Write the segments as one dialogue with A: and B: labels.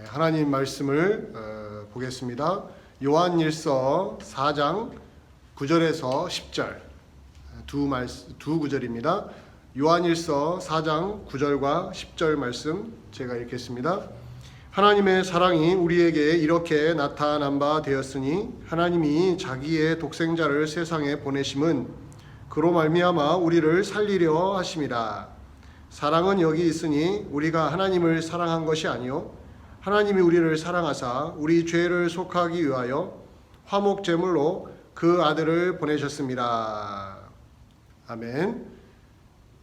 A: 하나님 말씀을 보겠습니다. 요한일서 4장 9절에서 10절 두 구절입니다. 요한일서 4장 9절과 10절 말씀 제가 읽겠습니다. 하나님의 사랑이 우리에게 이렇게 나타난 바 되었으니 하나님이 자기의 독생자를 세상에 보내심은 그로 말미암아 우리를 살리려 하심이라. 사랑은 여기 있으니 우리가 하나님을 사랑한 것이 아니요 하나님이 우리를 사랑하사 우리 죄를 속하기 위하여 화목 제물로 그 아들을 보내셨습니다. 아멘.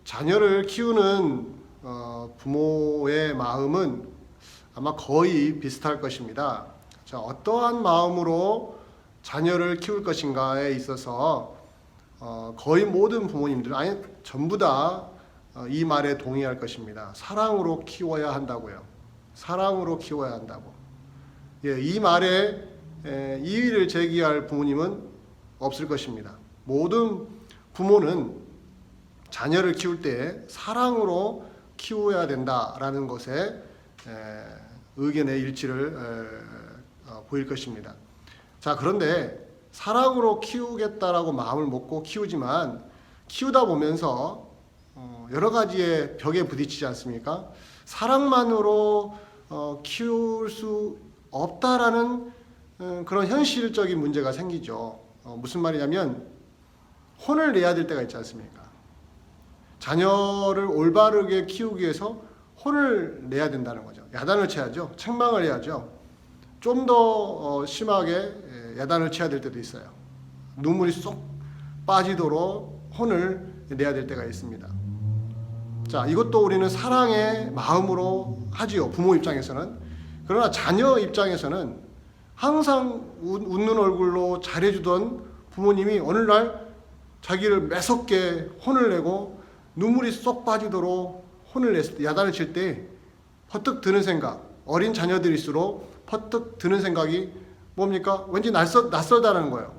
A: 자녀를 키우는 부모의 마음은 아마 거의 비슷할 것입니다. 자, 어떠한 마음으로 자녀를 키울 것인가에 있어서 거의 모든 부모님들, 아니 전부 다 이 말에 동의할 것입니다. 사랑으로 키워야 한다고요. 사랑으로 키워야 한다고. 이 말에 이의를 제기할 부모님은 없을 것입니다. 모든 부모는 자녀를 키울 때 사랑으로 키워야 된다라는 것에 의견의 일치를 보일 것입니다. 자, 그런데 사랑으로 키우겠다라고 마음을 먹고 키우지만 키우다 보면서 여러 가지의 벽에 부딪히지 않습니까? 사랑만으로 키울 수 없다라는 그런 현실적인 문제가 생기죠. 무슨 말이냐면 혼을 내야 될 때가 있지 않습니까? 자녀를 올바르게 키우기 위해서 혼을 내야 된다는 거죠. 야단을 쳐야죠. 책망을 해야죠. 좀 더 심하게 야단을 쳐야 될 때도 있어요. 눈물이 쏙 빠지도록 혼을 내야 될 때가 있습니다. 자, 이것도 우리는 사랑의 마음으로 하지요. 부모 입장에서는. 그러나 자녀 입장에서는 항상 웃는 얼굴로 잘해주던 부모님이 어느 날 자기를 매섭게 혼을 내고 눈물이 쏙 빠지도록 혼을 냈을 때, 야단을 칠 때 퍼뜩 드는 생각, 어린 자녀들일수록 퍼뜩 드는 생각이 뭡니까? 왠지 낯설다는 거예요.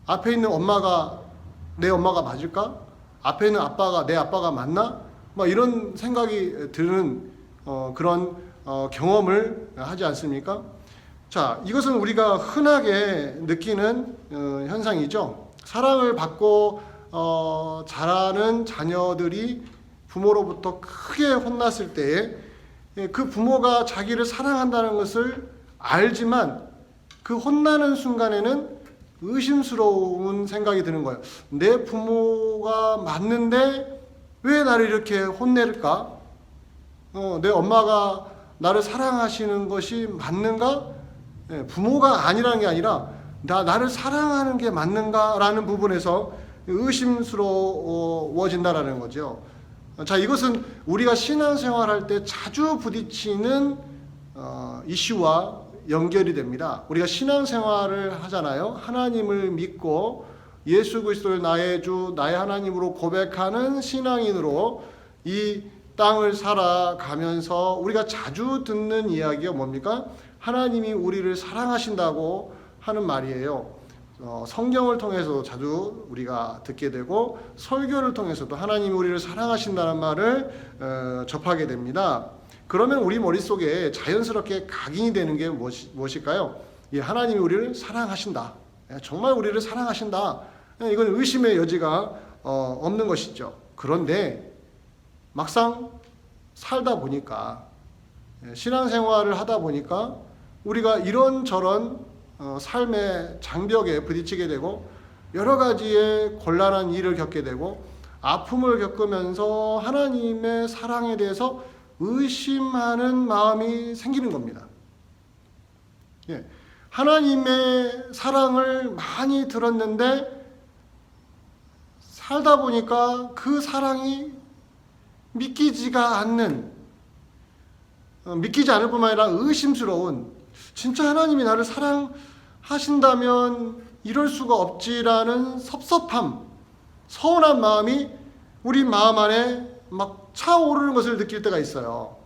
A: 앞에 있는 엄마가 내 엄마가 맞을까? 앞에 있는 아빠가 내 아빠가 맞나? 막 이런 생각이 드는 그런 경험을 하지 않습니까? 자, 이것은 우리가 흔하게 느끼는 현상이죠. 사랑을 받고 자라는 자녀들이 부모로부터 크게 혼났을 때에 그 부모가 자기를 사랑한다는 것을 알지만 그 혼나는 순간에는 의심스러운 생각이 드는 거예요. 내 부모가 맞는데 왜 나를 이렇게 혼낼까? 내 엄마가 나를 사랑하시는 것이 맞는가? 부모가 아니라는 게 아니라 나를 사랑하는 게 맞는가라는 부분에서 의심스러워진다라는 거죠. 자, 이것은 우리가 신앙생활할 때 자주 부딪히는 이슈와 연결이 됩니다. 우리가 신앙생활을 하잖아요. 하나님을 믿고 예수 그리스도를 나의 주, 나의 하나님으로 고백하는 신앙인으로 이 땅을 살아가면서 우리가 자주 듣는 이야기가 뭡니까? 하나님이 우리를 사랑하신다고 하는 말이에요. 성경을 통해서 자주 우리가 듣게 되고 설교를 통해서도 하나님이 우리를 사랑하신다는 말을 접하게 됩니다. 그러면 우리 머릿속에 자연스럽게 각인이 되는 게 무엇일까요? 하나님이 우리를 사랑하신다. 정말 우리를 사랑하신다. 이건 의심의 여지가 없는 것이죠. 그런데 막상 살다 보니까, 신앙생활을 하다 보니까 우리가 이런저런 삶의 장벽에 부딪히게 되고 여러 가지의 곤란한 일을 겪게 되고 아픔을 겪으면서 하나님의 사랑에 대해서 의심하는 마음이 생기는 겁니다. 하나님의 사랑을 많이 들었는데 살다 보니까 그 사랑이 믿기지가 않는, 믿기지 않을 뿐만 아니라 의심스러운, 진짜 하나님이 나를 사랑하신다면 이럴 수가 없지라는 섭섭함, 서운한 마음이 우리 마음 안에 막 차오르는 것을 느낄 때가 있어요.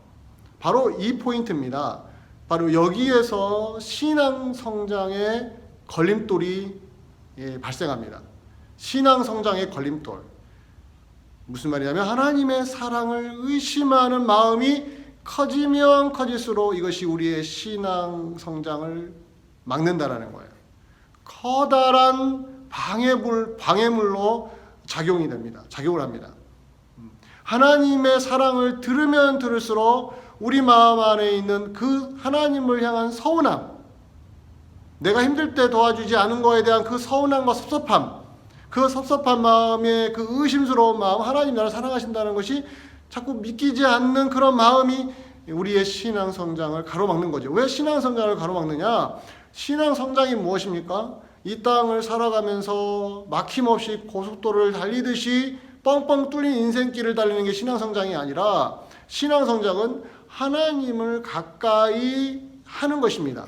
A: 바로 이 포인트입니다. 바로 여기에서 신앙 성장의 걸림돌이 발생합니다. 신앙 성장의 걸림돌. 무슨 말이냐면 하나님의 사랑을 의심하는 마음이 커지면 커질수록 이것이 우리의 신앙 성장을 막는다라는 거예요. 커다란 방해물로 작용을 합니다. 하나님의 사랑을 들으면 들을수록 우리 마음 안에 있는 그 하나님을 향한 서운함, 내가 힘들 때 도와주지 않은 거에 대한 그 서운함과 섭섭함, 그 섭섭한 마음에 그 의심스러운 마음, 하나님 나를 사랑하신다는 것이 자꾸 믿기지 않는 그런 마음이 우리의 신앙 성장을 가로막는 거죠. 왜 신앙 성장을 가로막느냐? 신앙 성장이 무엇입니까? 이 땅을 살아가면서 막힘없이 고속도로를 달리듯이 뻥뻥 뚫린 인생길을 달리는 게 신앙 성장이 아니라, 신앙 성장은 하나님을 가까이 하는 것입니다.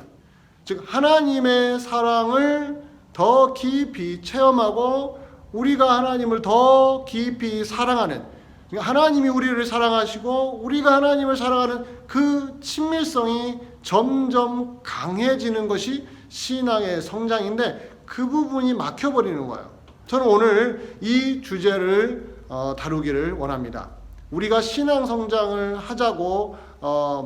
A: 즉 하나님의 사랑을 더 깊이 체험하고 우리가 하나님을 더 깊이 사랑하는, 하나님이 우리를 사랑하시고 우리가 하나님을 사랑하는 그 친밀성이 점점 강해지는 것이 신앙의 성장인데, 그 부분이 막혀버리는 거예요. 저는 오늘 이 주제를 다루기를 원합니다. 우리가 신앙 성장을 하자고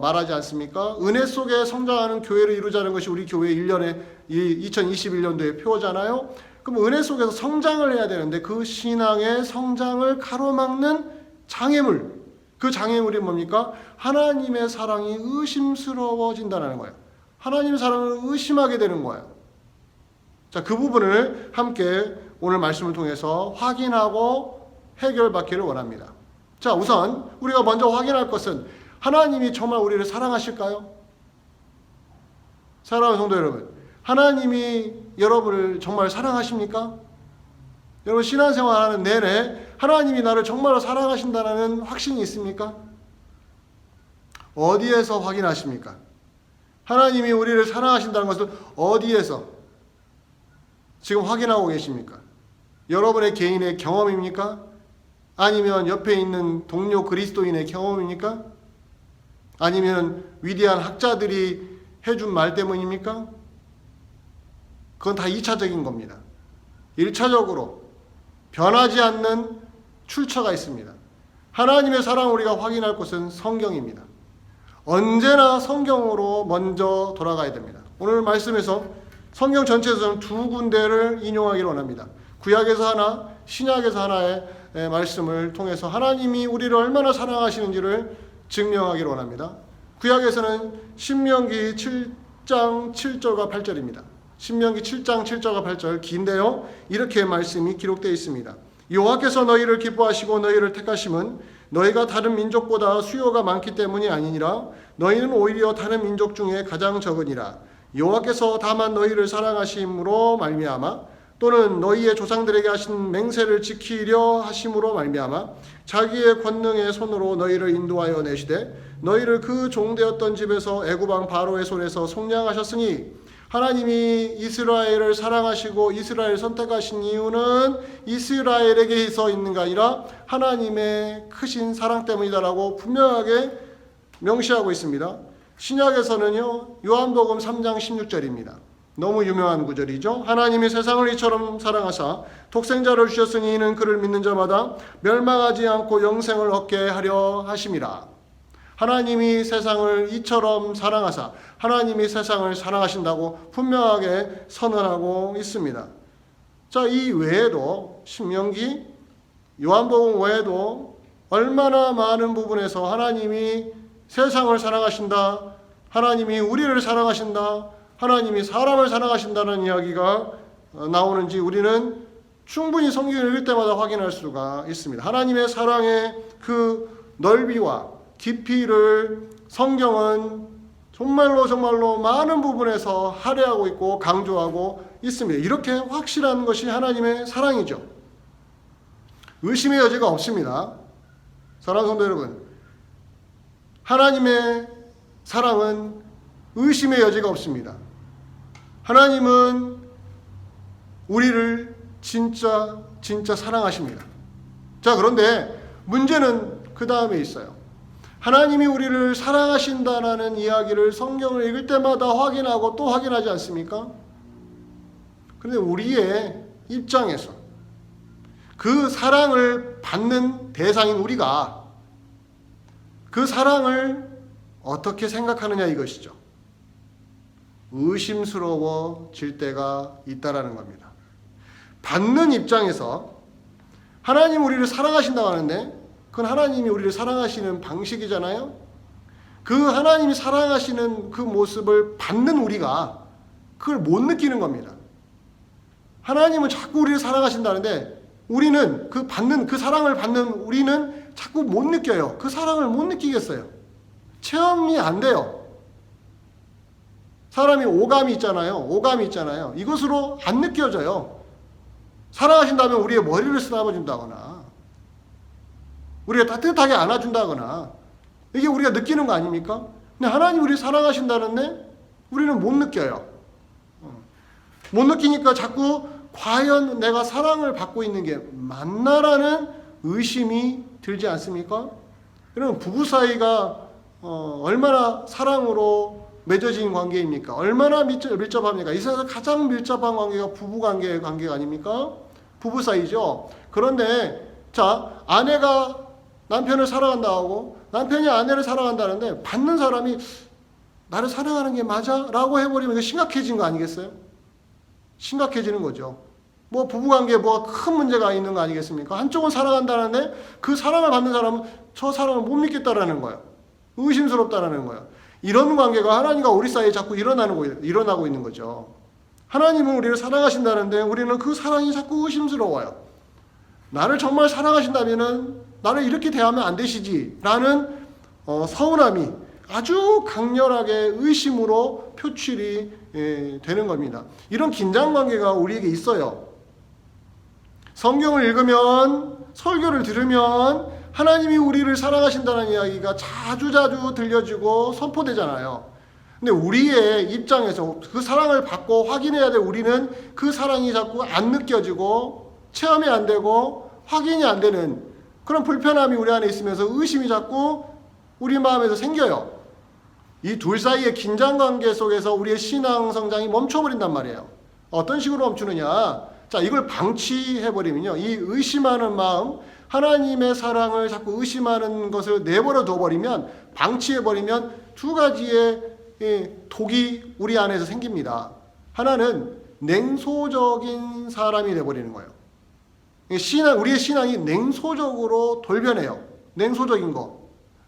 A: 말하지 않습니까? 은혜 속에 성장하는 교회를 이루자는 것이 우리 교회 1년의 2021년도의 표잖아요. 그럼 은혜 속에서 성장을 해야 되는데 그 신앙의 성장을 가로막는 장애물, 그 장애물이 뭡니까? 하나님의 사랑이 의심스러워진다는 거예요. 하나님의 사랑을 의심하게 되는 거예요. 자, 그 부분을 함께 오늘 말씀을 통해서 확인하고 해결받기를 원합니다. 자, 우선 우리가 먼저 확인할 것은, 하나님이 정말 우리를 사랑하실까요? 사랑하는 성도 여러분, 하나님이 여러분을 정말 사랑하십니까? 여러분 신앙생활 하는 내내 하나님이 나를 정말로 사랑하신다는 확신이 있습니까? 어디에서 확인하십니까? 하나님이 우리를 사랑하신다는 것을 어디에서 지금 확인하고 계십니까? 여러분의 개인의 경험입니까? 아니면 옆에 있는 동료 그리스도인의 경험입니까? 아니면 위대한 학자들이 해준 말 때문입니까? 그건 다 2차적인 겁니다. 1차적으로 변하지 않는 출처가 있습니다. 하나님의 사랑을 우리가 확인할 것은 성경입니다. 언제나 성경으로 먼저 돌아가야 됩니다. 오늘 말씀에서 성경 전체에서는 두 군데를 인용하기를 원합니다. 구약에서 하나, 신약에서 하나의 말씀을 통해서 하나님이 우리를 얼마나 사랑하시는지를 증명하기를 원합니다. 구약에서는 신명기 7장 7절과 8절입니다. 신명기 7장 7절과 8절 긴데요, 이렇게 말씀이 기록되어 있습니다. 여호와께서 너희를 기뻐하시고 너희를 택하심은 너희가 다른 민족보다 수요가 많기 때문이 아니니라. 너희는 오히려 다른 민족 중에 가장 적으니라. 여호와께서 다만 너희를 사랑하심으로 말미암아, 또는 너희의 조상들에게 하신 맹세를 지키려 하심으로 말미암아 자기의 권능의 손으로 너희를 인도하여 내시되 너희를 그 종되었던 집에서 애굽 왕 바로의 손에서 속량하셨으니, 하나님이 이스라엘을 사랑하시고 이스라엘을 선택하신 이유는 이스라엘에게서 있는가 아니라 하나님의 크신 사랑 때문이다라고 분명하게 명시하고 있습니다. 신약에서는요, 요한복음 3장 16절입니다. 너무 유명한 구절이죠. 하나님이 세상을 이처럼 사랑하사 독생자를 주셨으니 이는 그를 믿는 자마다 멸망하지 않고 영생을 얻게 하려 하심이라. 하나님이 세상을 이처럼 사랑하사, 하나님이 세상을 사랑하신다고 분명하게 선언하고 있습니다. 자, 이 외에도 신명기, 요한복음 외에도 얼마나 많은 부분에서 하나님이 세상을 사랑하신다, 하나님이 우리를 사랑하신다, 하나님이 사람을 사랑하신다는 이야기가 나오는지 우리는 충분히 성경을 읽을 때마다 확인할 수가 있습니다. 하나님의 사랑의 그 넓이와 깊이를 성경은 정말로 많은 부분에서 할애하고 있고 강조하고 있습니다. 이렇게 확실한 것이 하나님의 사랑이죠. 의심의 여지가 없습니다. 사랑하는 성도 여러분, 하나님의 사랑은 의심의 여지가 없습니다. 하나님은 우리를 진짜 사랑하십니다. 자, 그런데 문제는 그 다음에 있어요. 하나님이 우리를 사랑하신다라는 이야기를 성경을 읽을 때마다 확인하고 또 확인하지 않습니까? 그런데 우리의 입장에서 그 사랑을 받는 대상인 우리가 그 사랑을 어떻게 생각하느냐 이것이죠. 의심스러워질 때가 있다라는 겁니다. 받는 입장에서 하나님 우리를 사랑하신다고 하는데 그건 하나님이 우리를 사랑하시는 방식이잖아요. 그 하나님이 사랑하시는 그 모습을 받는 우리가 그걸 못 느끼는 겁니다. 하나님은 자꾸 우리를 사랑하신다는데 우리는 그 사랑을 받는 우리는 자꾸 못 느껴요. 그 사랑을 못 느끼겠어요. 체험이 안 돼요. 사람이 오감이 있잖아요. 이것으로 안 느껴져요. 사랑하신다면 우리의 머리를 쓰다듬어준다거나 우리가 따뜻하게 안아준다거나 이게 우리가 느끼는 거 아닙니까? 근데 하나님 우리를 사랑하신다는데 우리는 못 느껴요. 못 느끼니까 자꾸 과연 내가 사랑을 받고 있는 게 맞나라는 의심이 들지 않습니까? 여러분 부부 사이가 얼마나 사랑으로 맺어진 관계입니까? 얼마나 밀접합니까? 이 세상에서 가장 밀접한 관계가 부부 관계가 아닙니까? 부부 사이죠. 그런데 자 아내가 남편을 사랑한다 하고 남편이 아내를 사랑한다는데 받는 사람이 나를 사랑하는 게 맞아? 라고 해버리면 이거 심각해진 거 아니겠어요? 심각해지는 거죠. 뭐 부부관계에 뭐가 큰 문제가 있는 거 아니겠습니까? 한쪽은 사랑한다는데 그 사랑을 받는 사람은 저 사랑을 못 믿겠다라는 거예요. 의심스럽다라는 거예요. 이런 관계가 하나님과 우리 사이에 자꾸 일어나고 있는 거죠. 하나님은 우리를 사랑하신다는데 우리는 그 사랑이 자꾸 의심스러워요. 나를 정말 사랑하신다면은 나를 이렇게 대하면 안 되시지 라는 서운함이 아주 강렬하게 의심으로 표출이 되는 겁니다. 이런 긴장관계가 우리에게 있어요. 성경을 읽으면 설교를 들으면 하나님이 우리를 사랑하신다는 이야기가 자주자주 들려지고 선포되잖아요. 근데 우리의 입장에서 그 사랑을 받고 확인해야 될 우리는 그 사랑이 자꾸 안 느껴지고 체험이 안 되고 확인이 안 되는 그런 불편함이 우리 안에 있으면서 의심이 자꾸 우리 마음에서 생겨요. 이 둘 사이의 긴장관계 속에서 우리의 신앙 성장이 멈춰버린단 말이에요. 어떤 식으로 멈추느냐? 자, 이걸 방치해버리면요. 이 의심하는 마음, 하나님의 사랑을 자꾸 의심하는 것을 내버려 둬버리면, 방치해버리면 두 가지의 독이 우리 안에서 생깁니다. 하나는 냉소적인 사람이 돼버리는 거예요. 우리의 신앙이 냉소적으로 돌변해요. 냉소적인 거.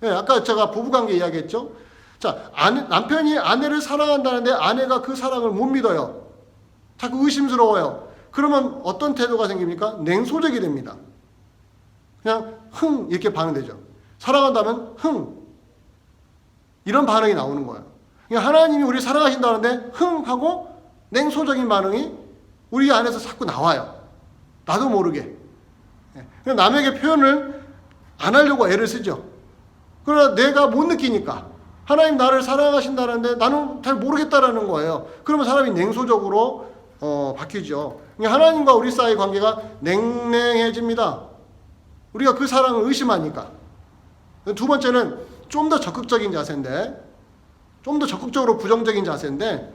A: 아까 제가 부부관계 이야기했죠. 자, 남편이 아내를 사랑한다는데 아내가 그 사랑을 못 믿어요. 자꾸 의심스러워요. 그러면 어떤 태도가 생깁니까? 냉소적이 됩니다. 그냥 이렇게 반응되죠. 사랑한다면 이런 반응이 나오는 거예요. 그러니까 하나님이 우리 사랑하신다는데 하고 냉소적인 반응이 우리 안에서 자꾸 나와요. 나도 모르게. 남에게 표현을 안 하려고 애를 쓰죠. 그러나 내가 못 느끼니까 하나님 나를 사랑하신다는데 나는 잘 모르겠다라는 거예요. 그러면 사람이 냉소적으로 바뀌죠. 하나님과 우리 사이의 관계가 냉랭해집니다. 우리가 그 사랑을 의심하니까. 두 번째는 좀 더 적극적인 자세인데, 좀 더 적극적으로 부정적인 자세인데,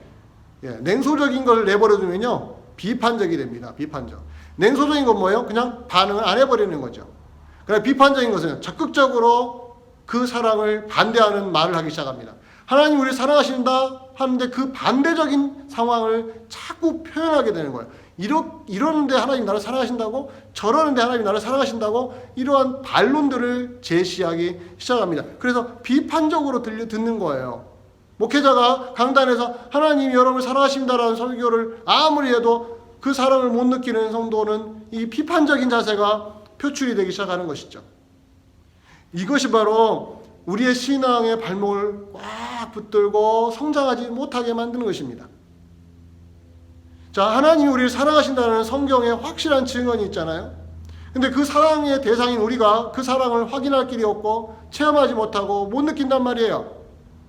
A: 냉소적인 걸 내버려두면요 비판적이 됩니다. 비판적. 냉소적인 건 뭐예요? 그냥 반응을 안 해버리는 거죠. 그러나 비판적인 것은 적극적으로 그 사랑을 반대하는 말을 하기 시작합니다. 하나님 우리를 사랑하신다 하는데 그 반대적인 상황을 자꾸 표현하게 되는 거예요. 이러는데 하나님 나를 사랑하신다고, 저러는데 하나님 나를 사랑하신다고, 이러한 반론들을 제시하기 시작합니다. 그래서 비판적으로 듣는 거예요. 목회자가 강단에서 하나님이 여러분을 사랑하신다라는 설교를 아무리 해도 그 사랑을 못 느끼는 성도는 이 비판적인 자세가 표출이 되기 시작하는 것이죠. 이것이 바로 우리의 신앙의 발목을 꽉 붙들고 성장하지 못하게 만드는 것입니다. 자, 하나님이 우리를 사랑하신다는 성경에 확실한 증언이 있잖아요. 근데 그 사랑의 대상인 우리가 그 사랑을 확인할 길이 없고 체험하지 못하고 못 느낀단 말이에요.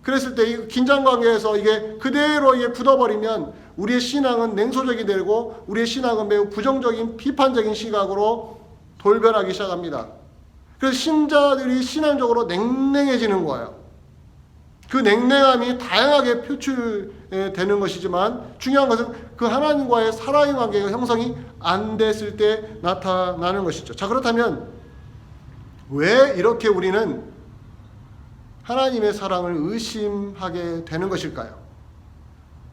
A: 그랬을 때 이 긴장관계에서 이게 그대로 굳어버리면 우리의 신앙은 냉소적이 되고 우리의 신앙은 매우 부정적인 비판적인 시각으로 돌변하기 시작합니다. 그래서 신자들이 신앙적으로 냉랭해지는 거예요. 그 냉랭함이 다양하게 표출되는 것이지만 중요한 것은 그 하나님과의 사랑의 관계가 형성이 안 됐을 때 나타나는 것이죠. 자, 그렇다면 왜 이렇게 우리는 하나님의 사랑을 의심하게 되는 것일까요?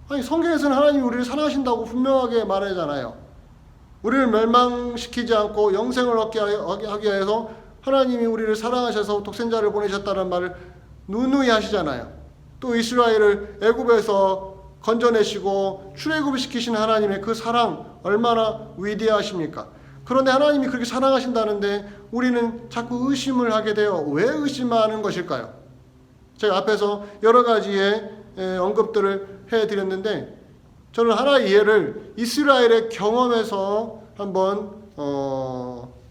A: 아니, 성경에서는 하나님이 우리를 사랑하신다고 분명하게 말하잖아요. 우리를 멸망시키지 않고 영생을 얻게 하기 위해서 하나님이 우리를 사랑하셔서 독생자를 보내셨다는 말을 누누이 하시잖아요. 또 이스라엘을 애굽에서 건져내시고 출애굽을 시키신 하나님의 그 사랑 얼마나 위대하십니까? 그런데 하나님이 그렇게 사랑하신다는데 우리는 자꾸 의심을 하게 돼요. 왜 의심하는 것일까요? 제가 앞에서 여러 가지의 언급들을 해드렸는데 저는 하나의 예를 이스라엘의 경험에서 한번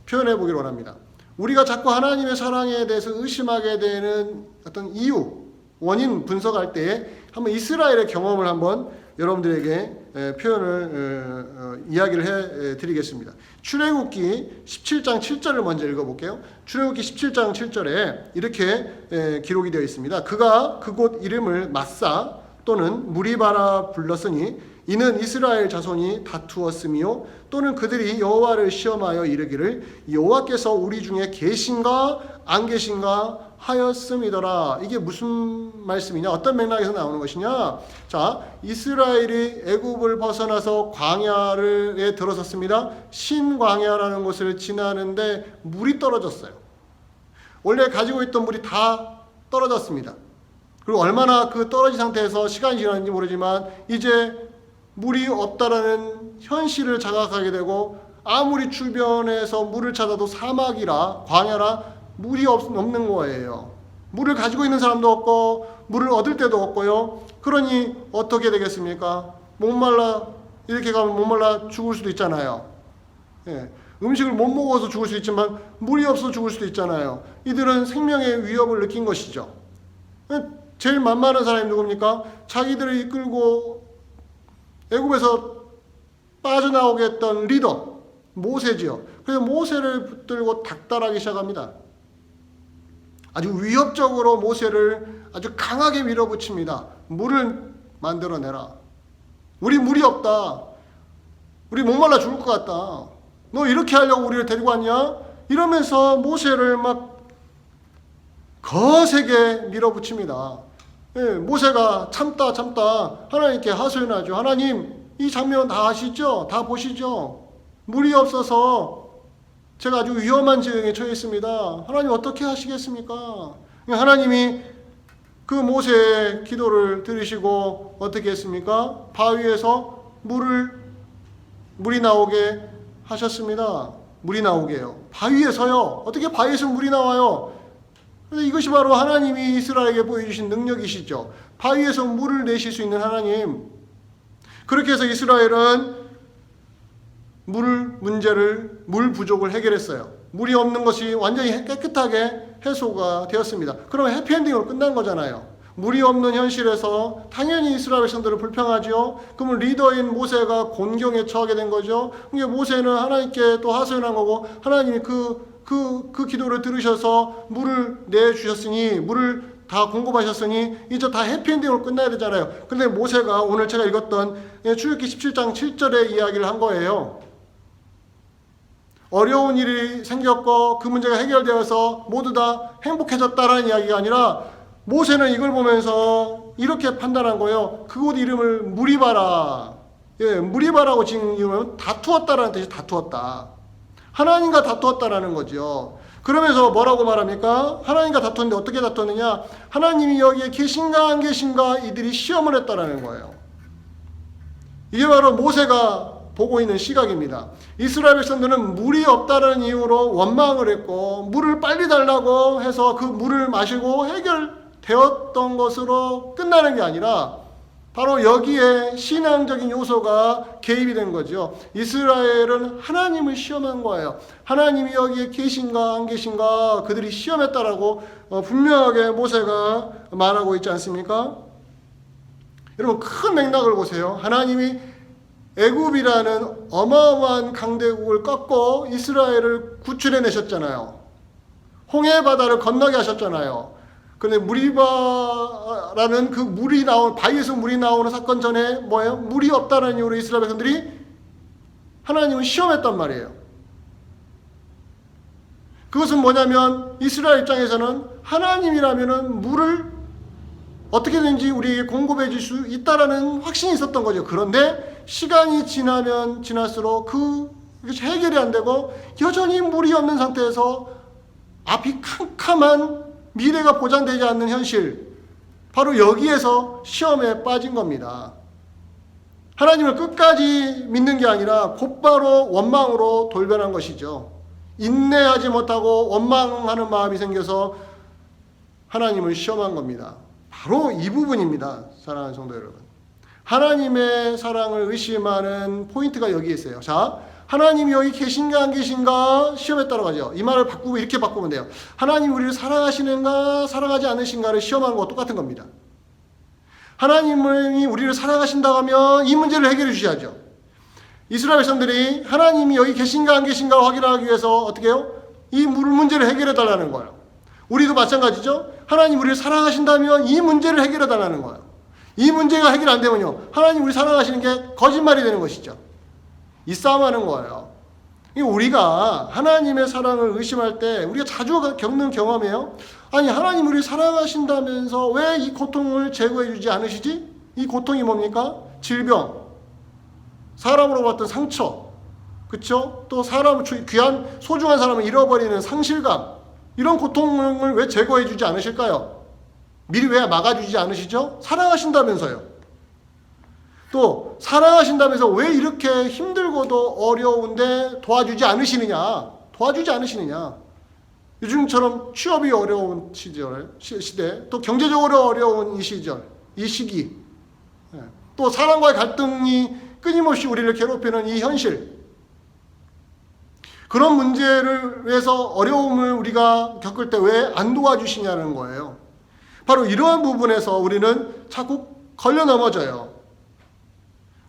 A: 표현해 보기를 원합니다. 우리가 자꾸 하나님의 사랑에 대해서 의심하게 되는 어떤 이유, 원인 분석할 때에 한번 이스라엘의 경험을 한번 여러분들에게 표현을 이야기를 해 드리겠습니다. 출애굽기 17장 7절을 먼저 읽어볼게요. 출애굽기 17장 7절에 이렇게 기록이 되어 있습니다. 그가 그곳 이름을 마사 또는 무리바라 불렀으니 이는 이스라엘 자손이 다투었으며 또는 그들이 여호와를 시험하여 이르기를 여호와께서 우리 중에 계신가 안 계신가 하였음이더라. 이게 무슨 말씀이냐? 어떤 맥락에서 나오는 것이냐? 자, 이스라엘이 애굽을 벗어나서 광야에 들어섰습니다. 신광야라는 곳을 지나는데 물이 떨어졌어요. 원래 가지고 있던 물이 다 떨어졌습니다. 그리고 얼마나 그 떨어진 상태에서 시간이 지났는지 모르지만 이제 물이 없다라는 현실을 자각하게 되고 아무리 주변에서 물을 찾아도 사막이라 광야라 물이 없는 거예요. 물을 가지고 있는 사람도 없고 물을 얻을 데도 없고요. 그러니 어떻게 되겠습니까? 목말라 이렇게 가면 목말라 죽을 수도 있잖아요. 예. 음식을 못 먹어서 죽을 수 있지만 물이 없어서 죽을 수도 있잖아요. 이들은 생명의 위협을 느낀 것이죠. 제일 만만한 사람이 누굽니까? 자기들을 이끌고 애굽에서 빠져나오게 했던 리더 모세지요. 그래서 모세를 붙들고 닥달하기 시작합니다. 아주 위협적으로 모세를 아주 강하게 밀어붙입니다. 물을 만들어내라. 우리 물이 없다. 우리 목말라 죽을 것 같다. 너 이렇게 하려고 우리를 데리고 왔냐? 이러면서 모세를 막 거세게 밀어붙입니다. 예, 모세가 참다 하나님께 하소연하죠. 하나님, 이 장면 다 아시죠? 다 보시죠? 물이 없어서 제가 아주 위험한 지경에 처해 있습니다. 하나님 어떻게 하시겠습니까? 하나님이 그 모세의 기도를 들으시고 어떻게 했습니까? 바위에서 물이 나오게 하셨습니다. 물이 나오게요. 바위에서요. 어떻게 바위에서 물이 나와요? 이것이 바로 하나님이 이스라엘에게 보여주신 능력이시죠. 바위에서 물을 내실 수 있는 하나님. 그렇게 해서 이스라엘은 물 부족을 해결했어요. 물이 없는 것이 완전히 깨끗하게 해소가 되었습니다. 그러면 해피엔딩으로 끝난 거잖아요. 물이 없는 현실에서 당연히 이스라엘 백성들은 불평하죠. 그러면 리더인 모세가 곤경에 처하게 된 거죠. 그러니까 모세는 하나님께 또 하소연한 거고 하나님이 그 기도를 들으셔서 물을 내주셨으니 물을 다 공급하셨으니 이제 다 해피엔딩으로 끝나야 되잖아요. 그런데 모세가 오늘 제가 읽었던 출애굽기 17장 7절의 이야기를 한 거예요. 어려운 일이 생겼고 그 문제가 해결되어서 모두 다 행복해졌다라는 이야기가 아니라 모세는 이걸 보면서 이렇게 판단한 거예요. 그곳 이름을 무리바라. 예, 무리바라고 지은 이유는 다투었다라는 뜻이 다투었다. 하나님과 다투었다라는 거죠. 그러면서 뭐라고 말합니까? 하나님과 다투었는데 어떻게 다투었느냐? 하나님이 여기에 계신가 안 계신가 이들이 시험을 했다라는 거예요. 이게 바로 모세가 보고 있는 시각입니다. 이스라엘 백성들은 물이 없다는 이유로 원망을 했고 물을 빨리 달라고 해서 그 물을 마시고 해결되었던 것으로 끝나는 게 아니라 바로 여기에 신앙적인 요소가 개입이 된 거죠. 이스라엘은 하나님을 시험한 거예요. 하나님이 여기에 계신가 안 계신가 그들이 시험했다라고 분명하게 모세가 말하고 있지 않습니까? 여러분 큰 맥락을 보세요. 하나님이 애굽이라는 어마어마한 강대국을 꺾고 이스라엘을 구출해 내셨잖아요. 홍해 바다를 건너게 하셨잖아요. 그런데 무리바라는 그 바위에서 물이 나오는 사건 전에 뭐예요? 물이 없다는 이유로 이스라엘 백성들이 하나님을 시험했단 말이에요. 그것은 뭐냐면 이스라엘 입장에서는 하나님이라면은 물을 어떻게든지 우리에게 공급해 줄 수 있다라는 확신이 있었던 거죠. 그런데 시간이 지나면 지날수록 그것이 해결이 안 되고 여전히 물이 없는 상태에서 앞이 캄캄한 미래가 보장되지 않는 현실, 바로 여기에서 시험에 빠진 겁니다. 하나님을 끝까지 믿는 게 아니라 곧바로 원망으로 돌변한 것이죠. 인내하지 못하고 원망하는 마음이 생겨서 하나님을 시험한 겁니다. 바로 이 부분입니다. 사랑하는 성도 여러분. 하나님의 사랑을 의심하는 포인트가 여기에 있어요. 자, 하나님이 여기 계신가 안 계신가 시험에 따라가죠. 이 말을 바꾸고 이렇게 바꾸면 돼요. 하나님이 우리를 사랑하시는가 사랑하지 않으신가를 시험하는 것과 똑같은 겁니다. 하나님이 우리를 사랑하신다고 하면 이 문제를 해결해 주셔야죠. 이스라엘 백성들이 하나님이 여기 계신가 안 계신가 확인하기 위해서 어떻게 해요? 이 문제를 해결해 달라는 거예요. 우리도 마찬가지죠. 하나님 우리를 사랑하신다면 이 문제를 해결해 달라는 거예요. 이 문제가 해결 안 되면요, 하나님 우리 사랑하시는 게 거짓말이 되는 것이죠. 이 싸움하는 거예요. 우리가 하나님의 사랑을 의심할 때 우리가 자주 겪는 경험이에요. 아니, 하나님 우리를 사랑하신다면서 왜 이 고통을 제거해 주지 않으시지? 이 고통이 뭡니까? 질병, 사람으로 봤던 상처, 그쵸? 또 사람을 귀한 소중한 사람을 잃어버리는 상실감, 이런 고통을 왜 제거해 주지 않으실까요? 미리 왜 막아주지 않으시죠? 사랑하신다면서요. 또 사랑하신다면서 왜 이렇게 힘들고도 어려운데 도와주지 않으시느냐? 도와주지 않으시느냐? 요즘처럼 취업이 어려운 시대, 또 경제적으로 어려운 이 시절, 이 시기, 또 사람과의 갈등이 끊임없이 우리를 괴롭히는 이 현실, 그런 문제를 위해서 어려움을 우리가 겪을 때 왜 안 도와주시냐는 거예요. 바로 이러한 부분에서 우리는 자꾸 걸려 넘어져요.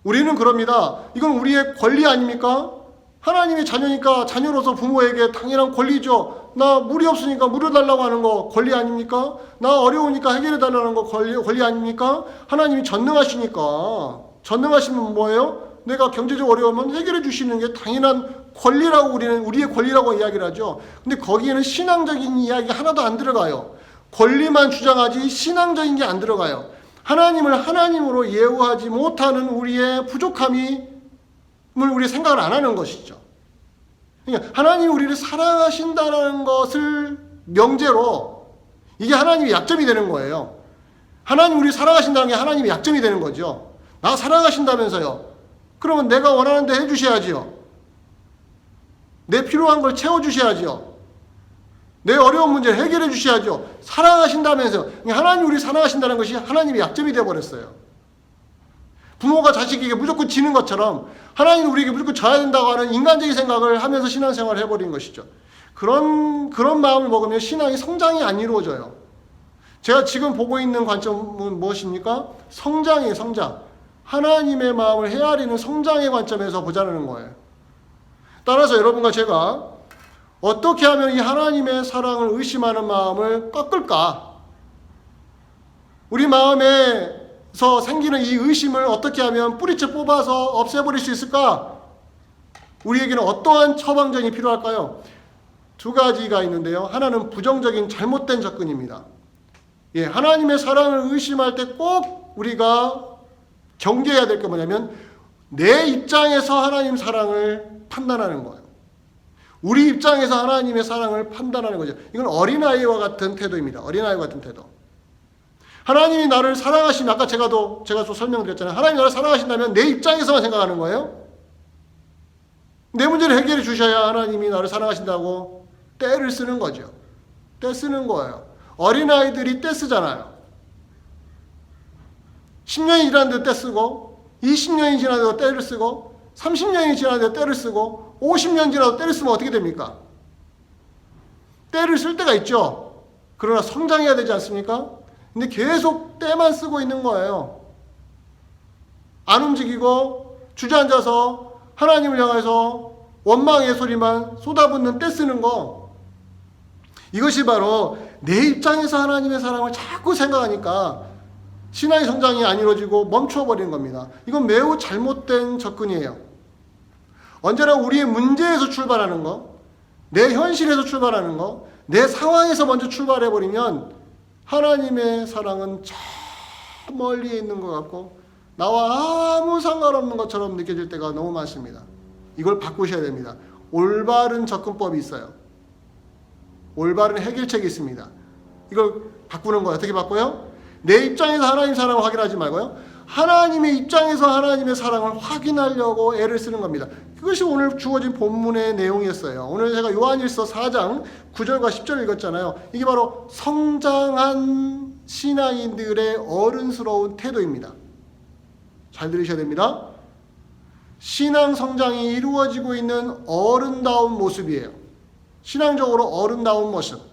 A: 우리는 그럽니다. 이건 우리의 권리 아닙니까? 하나님의 자녀니까 자녀로서 부모에게 당연한 권리죠. 나 물이 없으니까 물을 달라고 하는 거 권리 아닙니까? 나 어려우니까 해결해 달라는 거 권리 아닙니까? 하나님이 전능하시니까, 전능하시면 뭐예요? 내가 경제적 어려우면 해결해 주시는 게 당연한 권리라고 우리는 우리의 권리라고 이야기를 하죠. 근데 거기에는 신앙적인 이야기가 하나도 안 들어가요. 권리만 주장하지 신앙적인 게 안 들어가요. 하나님을 하나님으로 예우하지 못하는 우리의 부족함을 우리 생각을 안 하는 것이죠. 그러니까 하나님이 우리를 사랑하신다는 것을 명제로, 이게 하나님의 약점이 되는 거예요. 하나님 우리를 사랑하신다는 게 하나님의 약점이 되는 거죠. 나 사랑하신다면서요. 그러면 내가 원하는 데 해주셔야지요. 내 필요한 걸 채워주셔야지요. 내 어려운 문제를 해결해 주셔야죠. 사랑하신다면서요. 하나님 우리 사랑하신다는 것이 하나님의 약점이 되어버렸어요. 부모가 자식에게 무조건 지는 것처럼 하나님이 우리에게 무조건 져야 된다고 하는 인간적인 생각을 하면서 신앙생활을 해버린 것이죠. 그런 마음을 먹으면 신앙이 성장이 안 이루어져요. 제가 지금 보고 있는 관점은 무엇입니까? 성장이에요, 성장. 하나님의 마음을 헤아리는 성장의 관점에서 보자는 거예요. 따라서 여러분과 제가 어떻게 하면 이 하나님의 사랑을 의심하는 마음을 꺾을까? 우리 마음에서 생기는 이 의심을 어떻게 하면 뿌리째 뽑아서 없애버릴 수 있을까? 우리에게는 어떠한 처방전이 필요할까요? 두 가지가 있는데요. 하나는 부정적인 잘못된 접근입니다. 하나님의 사랑을 의심할 때 꼭 우리가 경계해야 될 게 뭐냐면 내 입장에서 하나님 사랑을 판단하는 거예요. 우리 입장에서 하나님의 사랑을 판단하는 거죠. 이건 어린아이와 같은 태도입니다. 어린아이와 같은 태도. 하나님이 나를 사랑하시면, 아까 제가 또 설명드렸잖아요. 하나님이 나를 사랑하신다면 내 입장에서만 생각하는 거예요. 내 문제를 해결해 주셔야 하나님이 나를 사랑하신다고 떼를 쓰는 거죠. 떼 쓰는 거예요. 어린아이들이 떼 쓰잖아요. 10년이 지났는데 떼 쓰고, 20년이 지났는데 떼를 쓰고, 30년이 지났는데 떼를 쓰고, 50년 지나도 떼를 쓰면 어떻게 됩니까? 떼를 쓸 때가 있죠. 그러나 성장해야 되지 않습니까? 근데 계속 떼만 쓰고 있는 거예요. 안 움직이고 주저앉아서 하나님을 향해서 원망의 소리만 쏟아붓는 떼 쓰는 거. 이것이 바로 내 입장에서 하나님의 사랑을 자꾸 생각하니까 신앙의 성장이 안 이루어지고 멈춰버리는 겁니다. 이건 매우 잘못된 접근이에요. 언제나 우리의 문제에서 출발하는 거, 내 현실에서 출발하는 거, 내 상황에서 먼저 출발해버리면 하나님의 사랑은 저 멀리에 있는 것 같고 나와 아무 상관없는 것처럼 느껴질 때가 너무 많습니다. 이걸 바꾸셔야 됩니다. 올바른 접근법이 있어요. 올바른 해결책이 있습니다. 이걸 바꾸는 거예요. 어떻게 바꿔요? 내 입장에서 하나님 사랑을 확인하지 말고요. 하나님의 입장에서 하나님의 사랑을 확인하려고 애를 쓰는 겁니다. 그것이 오늘 주어진 본문의 내용이었어요. 오늘 제가 요한일서 4장 9절과 10절 읽었잖아요. 이게 바로 성장한 신앙인들의 어른스러운 태도입니다. 잘 들으셔야 됩니다. 신앙 성장이 이루어지고 있는 어른다운 모습이에요. 신앙적으로 어른다운 모습.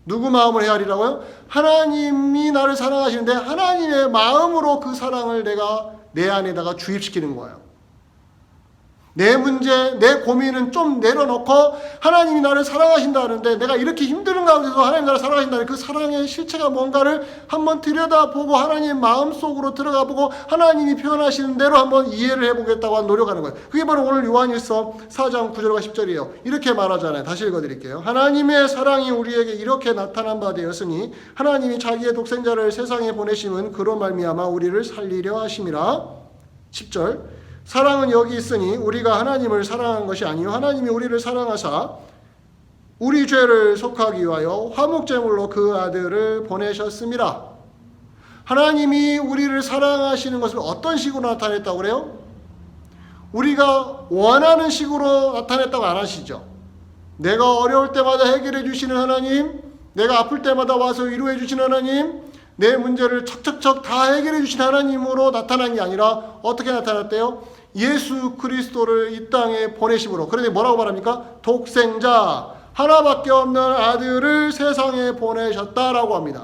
A: 누구 마음을 헤아리라고요? 하나님이 나를 사랑하시는데 하나님의 마음으로 그 사랑을 내가 내 안에다가 주입시키는 거예요. 내 문제, 내 고민은 좀 내려놓고 하나님이 나를 사랑하신다는데 내가 이렇게 힘든 가운데서 하나님 나를 사랑하신다는 그 사랑의 실체가 뭔가를 한번 들여다보고 하나님 마음속으로 들어가보고 하나님이 표현하시는 대로 한번 이해를 해보겠다고 노력하는 거예요. 그게 바로 오늘 요한일서 4장 9절과 10절이에요. 이렇게 말하잖아요. 다시 읽어드릴게요. 하나님의 사랑이 우리에게 이렇게 나타난 바 되었으니 하나님이 자기의 독생자를 세상에 보내심은 그로 말미암아 우리를 살리려 하심이라. 10절 사랑은 여기 있으니 우리가 하나님을 사랑한 것이 아니요 하나님이 우리를 사랑하사 우리 죄를 속하기 위하여 화목제물로 그 아들을 보내셨습니다. 하나님이 우리를 사랑하시는 것을 어떤 식으로 나타냈다고 그래요? 우리가 원하는 식으로 나타냈다고 안 하시죠. 내가 어려울 때마다 해결해 주시는 하나님, 내가 아플 때마다 와서 위로해 주시는 하나님, 내 문제를 척척척 다 해결해 주신 하나님으로 나타난 게 아니라 어떻게 나타났대요? 예수 그리스도를 이 땅에 보내심으로. 그런데 뭐라고 말합니까? 독생자, 하나밖에 없는 아들을 세상에 보내셨다라고 합니다.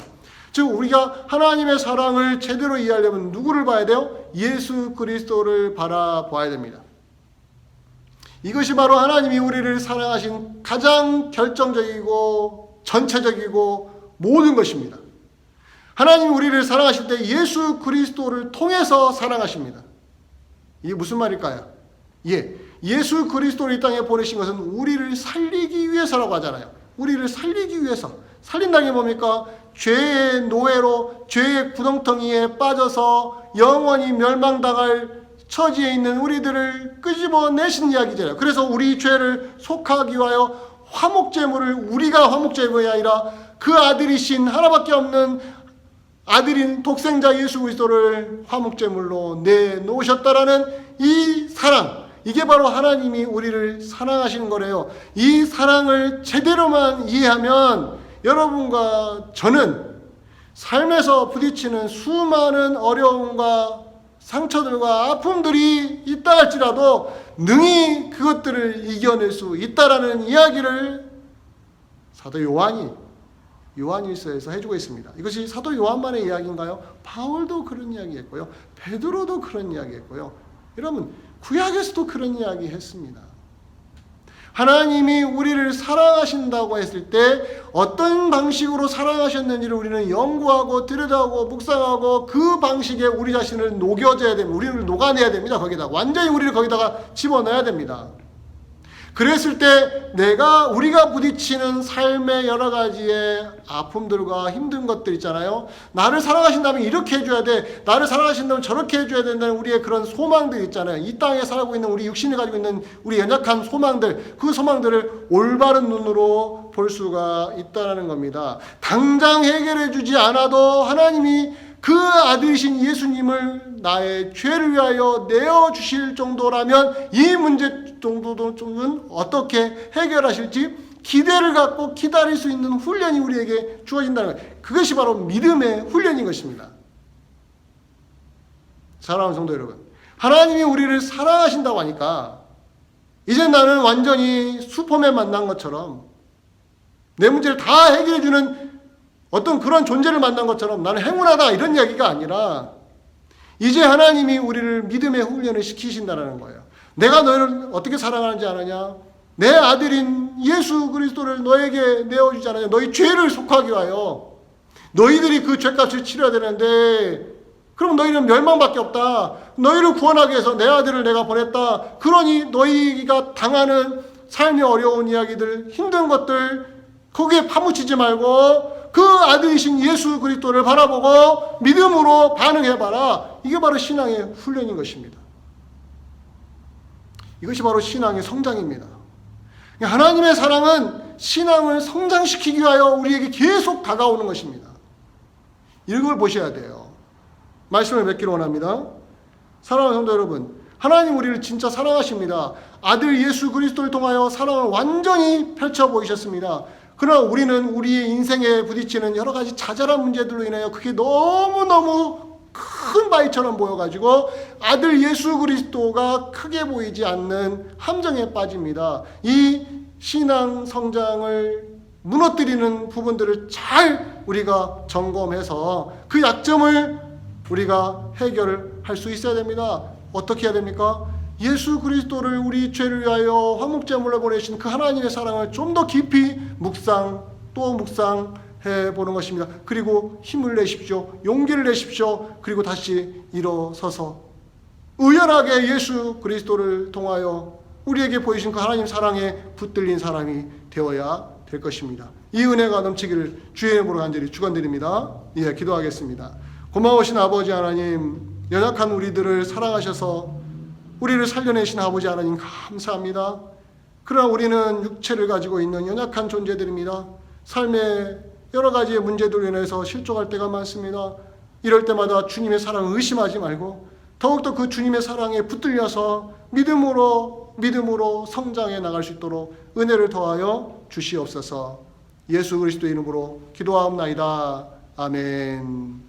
A: 즉 우리가 하나님의 사랑을 제대로 이해하려면 누구를 봐야 돼요? 예수 그리스도를 바라봐야 됩니다. 이것이 바로 하나님이 우리를 사랑하신 가장 결정적이고 전체적이고 모든 것입니다. 하나님이 우리를 사랑하실 때 예수 그리스도를 통해서 사랑하십니다. 이게 무슨 말일까요? 예수 그리스도를 이 땅에 보내신 것은 우리를 살리기 위해서라고 하잖아요. 우리를 살리기 위해서. 살린다는 게 뭡니까? 죄의 노예로 죄의 구덩텅이에 빠져서 영원히 멸망당할 처지에 있는 우리들을 끄집어내신 이야기잖아요. 그래서 우리 죄를 속하기 위하여 화목제물을 우리가 화목제물이 아니라 그 아들이신 하나밖에 없는 아들인 독생자 예수 그리스도를 화목제물로 내놓으셨다라는 이 사랑, 이게 바로 하나님이 우리를 사랑하시는 거래요. 이 사랑을 제대로만 이해하면 여러분과 저는 삶에서 부딪히는 수많은 어려움과 상처들과 아픔들이 있다 할지라도 능히 그것들을 이겨낼 수 있다라는 이야기를 사도 요한일서에서 해주고 있습니다. 이것이 사도 요한만의 이야기인가요? 바울도 그런 이야기했고요. 베드로도 그런 이야기했고요. 여러분 구약에서도 그런 이야기 했습니다. 하나님이 우리를 사랑하신다고 했을 때 어떤 방식으로 사랑하셨는지를 우리는 연구하고 들여다보고 묵상하고 그 방식에 우리 자신을 녹여줘야 됩니다. 우리를 녹아내야 됩니다. 거기다 완전히 우리를 거기다가 집어넣어야 됩니다. 그랬을 때 우리가 부딪히는 삶의 여러 가지의 아픔들과 힘든 것들 있잖아요. 나를 사랑하신다면 이렇게 해줘야 돼. 나를 사랑하신다면 저렇게 해줘야 된다는 우리의 그런 소망들 있잖아요. 이 땅에 살고 있는 우리 육신이 가지고 있는 우리 연약한 소망들, 그 소망들을 올바른 눈으로 볼 수가 있다는 겁니다. 당장 해결해 주지 않아도 하나님이 그 아들이신 예수님을 나의 죄를 위하여 내어주실 정도라면 이 문제 정도는 어떻게 해결하실지 기대를 갖고 기다릴 수 있는 훈련이 우리에게 주어진다는 거예요. 그것이 바로 믿음의 훈련인 것입니다. 사랑하는 성도 여러분, 하나님이 우리를 사랑하신다고 하니까 이제 나는 완전히 슈퍼맨 만난 것처럼 내 문제를 다 해결해주는 어떤 그런 존재를 만난 것처럼 나는 행운하다 이런 이야기가 아니라 이제 하나님이 우리를 믿음의 훈련을 시키신다는 거예요. 내가 너희를 어떻게 사랑하는지 아느냐? 내 아들인 예수 그리스도를 너에게 내어주지 않았냐? 너희 죄를 속하기 위하여 너희들이 그 죄값을 치러야 되는데 그럼 너희는 멸망밖에 없다. 너희를 구원하기 위해서 내 아들을 내가 보냈다. 그러니 너희가 당하는 삶의 어려운 이야기들, 힘든 것들, 거기에 파묻히지 말고 그 아들이신 예수 그리스도를 바라보고 믿음으로 반응해봐라. 이게 바로 신앙의 훈련인 것입니다. 이것이 바로 신앙의 성장입니다. 하나님의 사랑은 신앙을 성장시키기 위하여 우리에게 계속 다가오는 것입니다. 이걸 보셔야 돼요. 말씀을 맺기를 원합니다. 사랑하는 성도 여러분, 하나님 우리를 진짜 사랑하십니다. 아들 예수 그리스도를 통하여 사랑을 완전히 펼쳐 보이셨습니다. 그러나 우리는 우리의 인생에 부딪히는 여러 가지 자잘한 문제들로 인하여 그게 너무너무 큰 바위처럼 보여가지고 아들 예수 그리스도가 크게 보이지 않는 함정에 빠집니다. 이 신앙 성장을 무너뜨리는 부분들을 잘 우리가 점검해서 그 약점을 우리가 해결을 할 수 있어야 됩니다. 어떻게 해야 됩니까? 예수 그리스도를 우리 죄를 위하여 화목제물로 보내신 그 하나님의 사랑을 좀 더 깊이 묵상해 보는 것입니다. 그리고 힘을 내십시오. 용기를 내십시오. 그리고 다시 일어서서 의연하게 예수 그리스도를 통하여 우리에게 보이신 그 하나님 사랑에 붙들린 사람이 되어야 될 것입니다. 이 은혜가 넘치기를 주의 이름으로 간절히 축원드립니다. 예, 기도하겠습니다. 고마우신 아버지 하나님, 연약한 우리들을 사랑하셔서 우리를 살려내신 아버지 하나님 감사합니다. 그러나 우리는 육체를 가지고 있는 연약한 존재들입니다. 삶의 여러 가지의 문제들로 인해서 실족할 때가 많습니다. 이럴 때마다 주님의 사랑을 의심하지 말고 더욱더 그 주님의 사랑에 붙들려서 믿음으로 성장해 나갈 수 있도록 은혜를 더하여 주시옵소서. 예수 그리스도 이름으로 기도하옵나이다. 아멘.